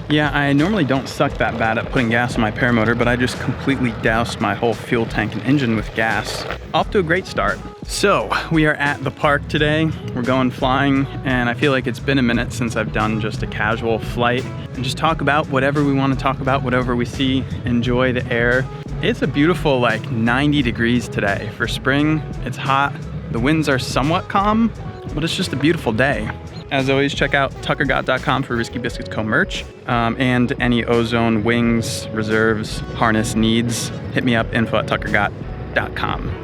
Yeah, I normally don't suck that bad at putting gas in my paramotor, but I just completely doused my whole fuel tank and engine with gas. Off to a great start. So, we are at the park today. We're going flying, and I feel like it's been a minute since I've done just a casual flight and just talk about whatever we want to talk about, whatever we see, enjoy the air. It's a beautiful, like 90 degrees today. For spring, it's hot. The winds are somewhat calm, but it's just a beautiful day. As always, check out tuckergott.com for Risky Biscuits co-merch and any ozone, wings, reserves, harness needs. Hit me up, info@tuckergott.com.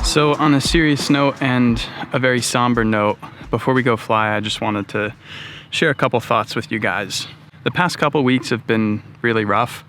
So on a serious note and a very somber note, before we go fly, I just wanted to share a couple thoughts with you guys. The past couple weeks have been really rough.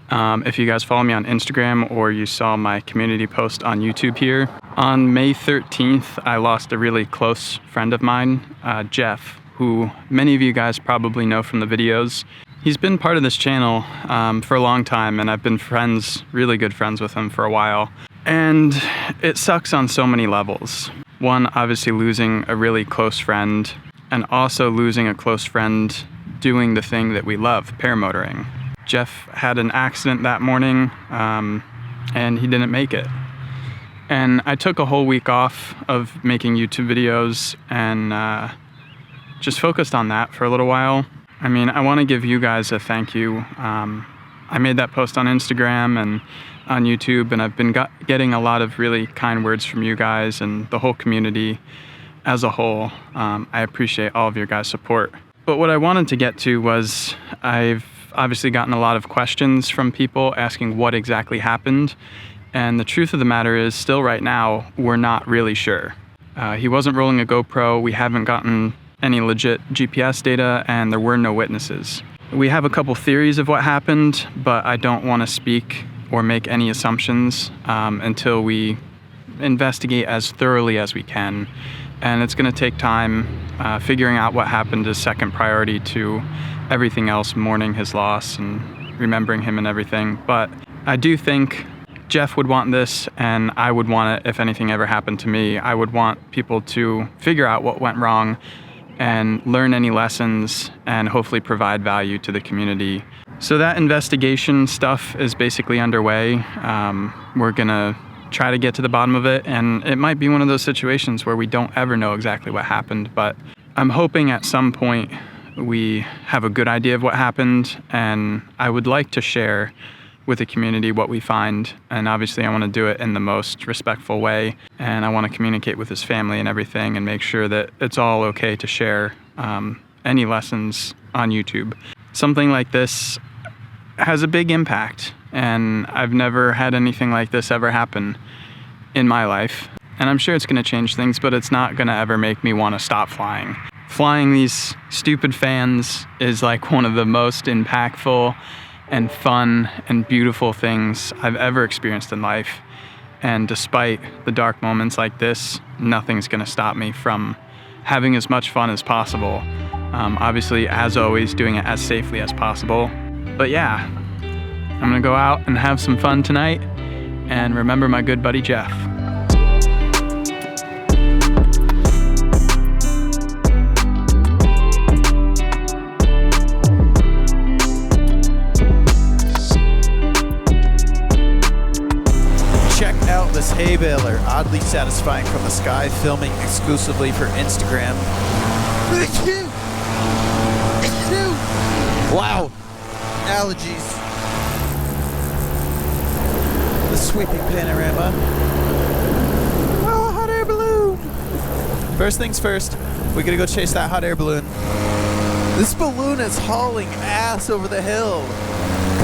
If you guys follow me on Instagram or you saw my community post on YouTube here, on May 13th, I lost a really close friend of mine, Jeff, who many of you guys probably know from the videos. He's been part of this channel for a long time, and I've been really good friends with him for a while. And it sucks on so many levels. One, obviously losing a really close friend, and also losing a close friend doing the thing that we love, paramotoring. Jeff had an accident that morning, and he didn't make it. And I took a whole week off of making YouTube videos and just focused on that for a little while. I mean, I want to give you guys a thank you. I made that post on Instagram and on YouTube, and I've been getting a lot of really kind words from you guys and the whole community as a whole. I appreciate all of your guys' support. But what I wanted to get to was I've obviously gotten a lot of questions from people asking what exactly happened. And the truth of the matter is, still right now, we're not really sure. He wasn't rolling a GoPro. We haven't gotten any legit GPS data, and there were no witnesses. We have a couple theories of what happened, but I don't want to speak or make any assumptions until we investigate as thoroughly as we can. And it's going to take time. Figuring out what happened is second priority to everything else, mourning his loss and remembering him and everything. But I do think Jeff would want this, and I would want it if anything ever happened to me. I would want people to figure out what went wrong and learn any lessons and hopefully provide value to the community. So that investigation stuff is basically underway. We're gonna try to get to the bottom of it, and it might be one of those situations where we don't ever know exactly what happened, but I'm hoping at some point we have a good idea of what happened, and I would like to share with the community what we find, and obviously I want to do it in the most respectful way, and I want to communicate with his family and everything and make sure that it's all okay to share any lessons on YouTube. Something like this has a big impact, and I've never had anything like this ever happen in my life. And I'm sure it's going to change things, but it's not going to ever make me want to stop flying. Flying these stupid fans is like one of the most impactful and fun and beautiful things I've ever experienced in life. And despite the dark moments like this, nothing's going to stop me from having as much fun as possible. Obviously, as always, doing it as safely as possible. But yeah, I'm gonna go out and have some fun tonight and remember my good buddy Jeff. Check out this hay baler, oddly satisfying from the sky, filming exclusively for Instagram. Wow, allergies. The sweeping panorama. Oh, hot air balloon. First things first, we gotta go chase that hot air balloon. This balloon is hauling ass over the hill.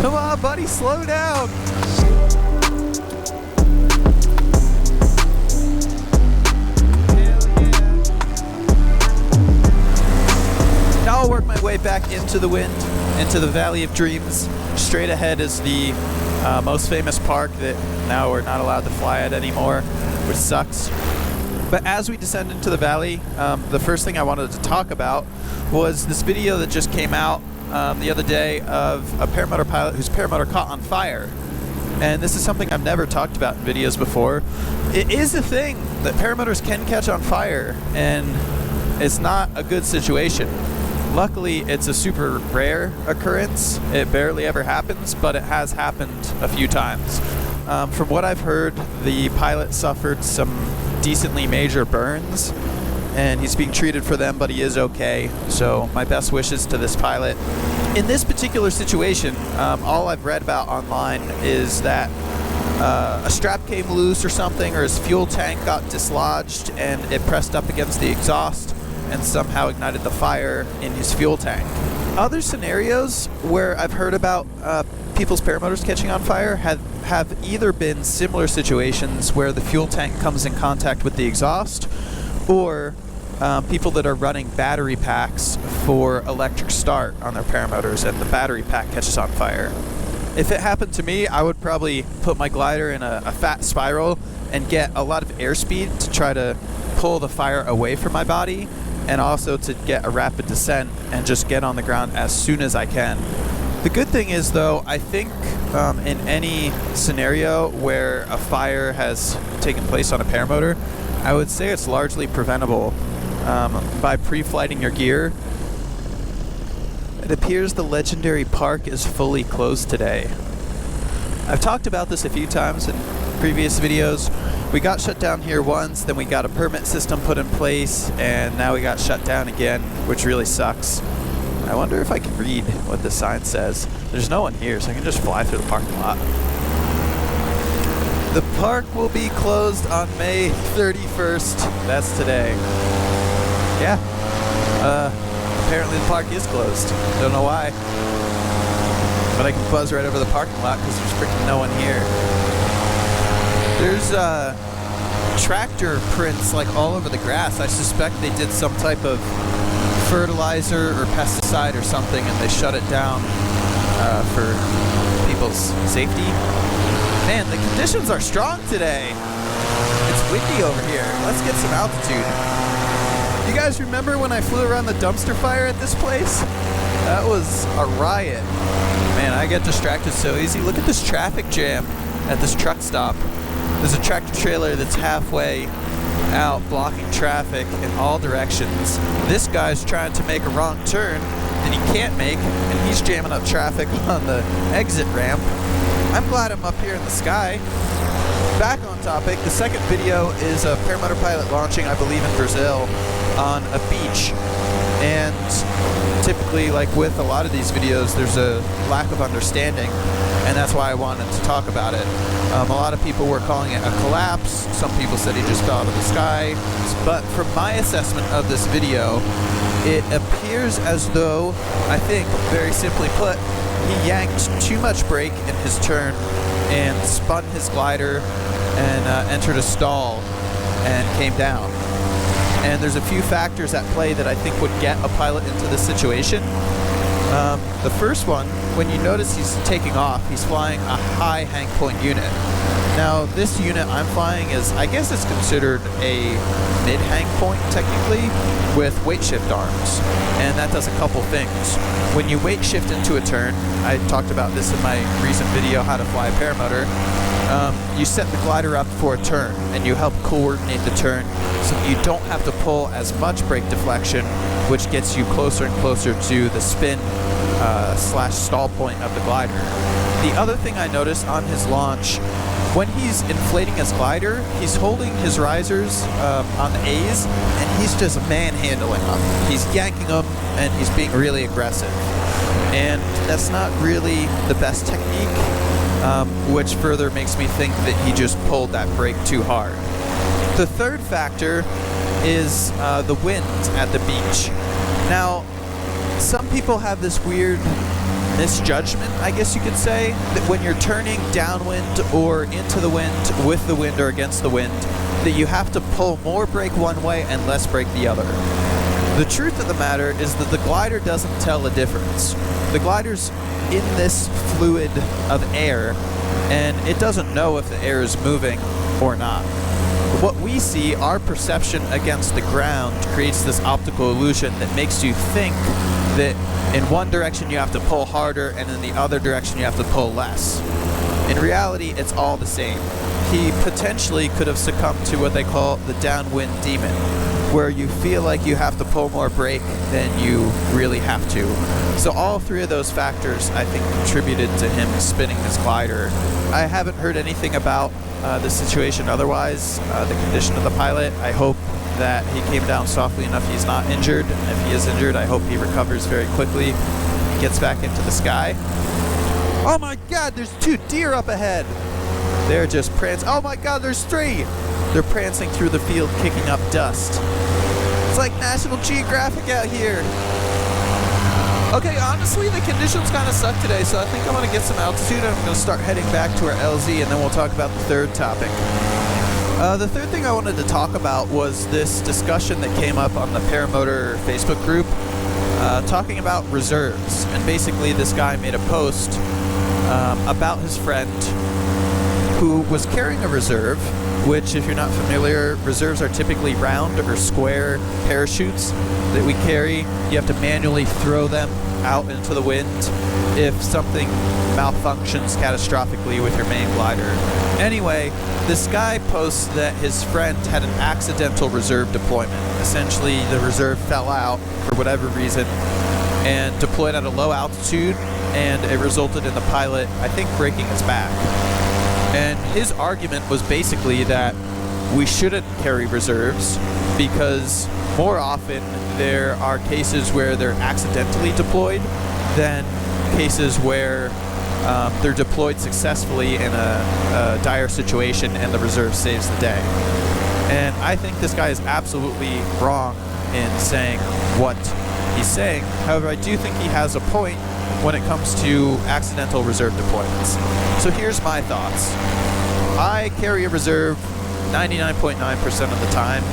Come on, buddy, slow down. Now I'll work my way back into the wind, into the Valley of Dreams. Straight ahead is the most famous park that now we're not allowed to fly at anymore, which sucks. But as we descend into the valley, the first thing I wanted to talk about was this video that just came out the other day of a paramotor pilot whose paramotor caught on fire. And this is something I've never talked about in videos before. It is a thing that paramotors can catch on fire, and it's not a good situation. Luckily, it's a super rare occurrence. It barely ever happens, but it has happened a few times. From what I've heard, the pilot suffered some decently major burns, and he's being treated for them, but he is okay. So my best wishes to this pilot. In this particular situation, all I've read about online is that a strap came loose or something, or his fuel tank got dislodged and it pressed up against the exhaust and somehow ignited the fire in his fuel tank. Other scenarios where I've heard about people's paramotors catching on fire have either been similar situations where the fuel tank comes in contact with the exhaust, or people that are running battery packs for electric start on their paramotors and the battery pack catches on fire. If it happened to me, I would probably put my glider in a fat spiral and get a lot of airspeed to try to pull the fire away from my body, and also to get a rapid descent and just get on the ground as soon as I can. The good thing is, though, I think in any scenario where a fire has taken place on a paramotor, I would say it's largely preventable by pre-flighting your gear. It appears the legendary park is fully closed today. I've talked about this a few times in previous videos. We got shut down here once, then we got a permit system put in place, and now we got shut down again, which really sucks. I wonder if I can read what the sign says. There's no one here, so I can just fly through the parking lot. The park will be closed on May 31st. That's today. Yeah. Apparently the park is closed. Don't know why. But I can buzz right over the parking lot because there's freaking no one here. There's tractor prints like all over the grass. I suspect they did some type of fertilizer or pesticide or something, and they shut it down for people's safety. Man, the conditions are strong today. It's windy over here. Let's get some altitude. You guys remember when I flew around the dumpster fire at this place? That was a riot. Man, I get distracted so easy. Look at this traffic jam at this truck stop. There's a tractor trailer that's halfway out blocking traffic in all directions. This guy's trying to make a wrong turn that he can't make, and he's jamming up traffic on the exit ramp. I'm glad I'm up here in the sky. Back on topic, the second video is a paramotor pilot launching, I believe in Brazil, on a beach. And typically, like with a lot of these videos, there's a lack of understanding, and that's why I wanted to talk about it. A lot of people were calling it a collapse. Some people said he just fell out of the sky. But from my assessment of this video, it appears as though, I think, very simply put, he yanked too much brake in his turn and spun his glider and entered a stall and came down. And there's a few factors at play that I think would get a pilot into this situation. The first one, when you notice he's taking off, he's flying a high hang point unit. Now, this unit I'm flying is, I guess it's considered a mid-hang point, technically, with weight shift arms. And that does a couple things. When you weight shift into a turn, I talked about this in my recent video, How to Fly a Paramotor, you set the glider up for a turn, and you help coordinate the turn so you don't have to pull as much brake deflection, which gets you closer and closer to the spin slash stall point of the glider. The other thing I noticed on his launch, when he's inflating his glider, he's holding his risers on the A's, and he's just manhandling them. He's yanking them, and he's being really aggressive. And that's not really the best technique, which further makes me think that he just pulled that brake too hard. The third factor is the wind at the beach. Now, some people have this weird misjudgment, I guess you could say, that when you're turning downwind or into the wind, with the wind or against the wind, that you have to pull more brake one way and less brake the other. The truth of the matter is that the glider doesn't tell the difference. The glider's in this fluid of air, and it doesn't know if the air is moving or not. what we see, our perception against the ground, creates this optical illusion that makes you think that in one direction you have to pull harder and in the other direction you have to pull less. In reality, it's all the same. He potentially could have succumbed to what they call the Downwind Demon, where you feel like you have to pull more brake than you really have to. So all three of those factors, I think, contributed to him spinning his glider. I haven't heard anything about the situation otherwise, the condition of the pilot. I hope that he came down softly enough he's not injured. If he is injured, I hope he recovers very quickly and gets back into the sky. Oh my god, there's 2 deer up ahead! They're just prancing. Oh my god, there's 3! They're prancing through the field, kicking up dust. It's like National Geographic out here. Okay, honestly, the conditions kind of suck today, so I think I'm going to get some altitude and I'm going to start heading back to our LZ, and then we'll talk about the third topic. The third thing I wanted to talk about was this discussion that came up on the Paramotor Facebook group, talking about reserves. And basically, this guy made a post about his friend who was carrying a reserve, which, if you're not familiar, reserves are typically round or square parachutes that we carry. You have to manually throw them out into the wind if something malfunctions catastrophically with your main glider. Anyway, this guy posts that his friend had an accidental reserve deployment. Essentially, the reserve fell out for whatever reason and deployed at a low altitude, and it resulted in the pilot, I think, breaking his back. And his argument was basically that we shouldn't carry reserves because more often there are cases where they're accidentally deployed than cases where they're deployed successfully in a dire situation and the reserve saves the day. And I think this guy is absolutely wrong in saying what he's saying. However, I do think he has a point when it comes to accidental reserve deployments. So here's my thoughts. I carry a reserve 99.9% of the time.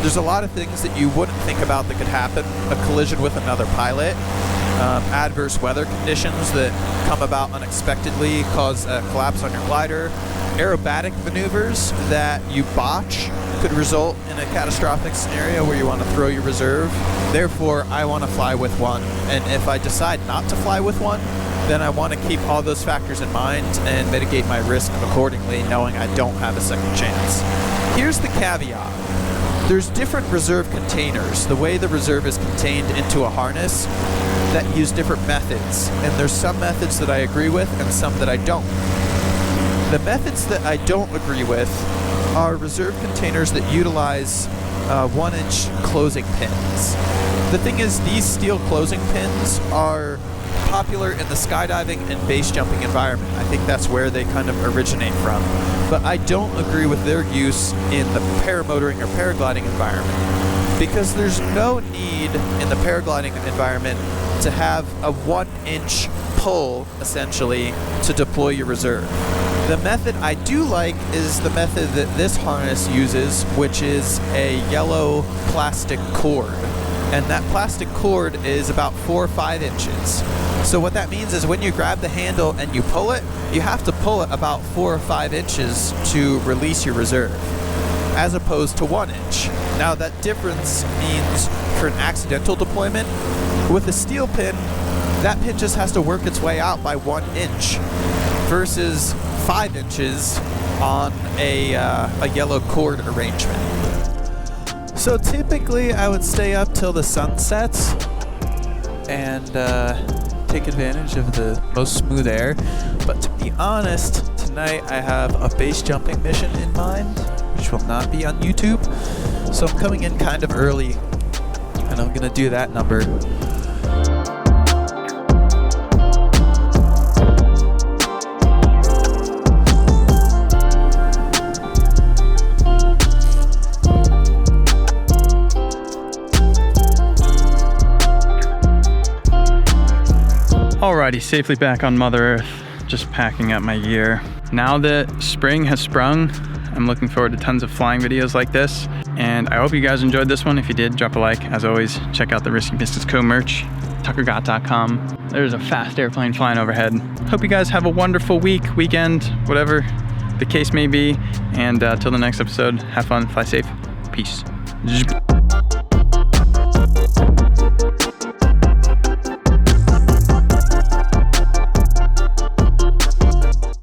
There's a lot of things that you wouldn't think about that could happen. A collision with another pilot, adverse weather conditions that come about unexpectedly cause a collapse on your glider, aerobatic maneuvers that you botch could result in a catastrophic scenario where you want to throw your reserve. Therefore, I want to fly with one, and if I decide not to fly with one, then I want to keep all those factors in mind and mitigate my risk accordingly, knowing I don't have a second chance. Here's the caveat. There's different reserve containers, the way the reserve is contained into a harness, that use different methods, and there's some methods that I agree with and some that I don't. The methods that I don't agree with are reserve containers that utilize 1-inch closing pins. The thing is, these steel closing pins are popular in the skydiving and base jumping environment. I think that's where they kind of originate from. But I don't agree with their use in the paramotoring or paragliding environment, because there's no need in the paragliding environment to have a 1-inch pull, essentially, to deploy your reserve. The method I do like is the method that this harness uses, which is a yellow plastic cord. And that plastic cord is about 4 or 5 inches. So what that means is when you grab the handle and you pull it, you have to pull it about 4 or 5 inches to release your reserve, as opposed to 1 inch. Now that difference means for an accidental deployment, with a steel pin, that pin just has to work its way out by 1 inch versus 5 inches on a yellow cord arrangement. So typically I would stay up till the sun sets and take advantage of the most smooth air. But to be honest, tonight I have a base jumping mission in mind, which will not be on YouTube. So I'm coming in kind of early, and I'm gonna do that number. Alrighty, safely back on Mother Earth, just packing up my gear. Now that spring has sprung, I'm looking forward to tons of flying videos like this, and I hope you guys enjoyed this one. If you did, drop a like. As always, check out the Risky Business Co merch, tuckergott.com. There's a fast airplane flying overhead. Hope you guys have a wonderful weekend, whatever the case may be. And till the next episode, have fun, fly safe, peace.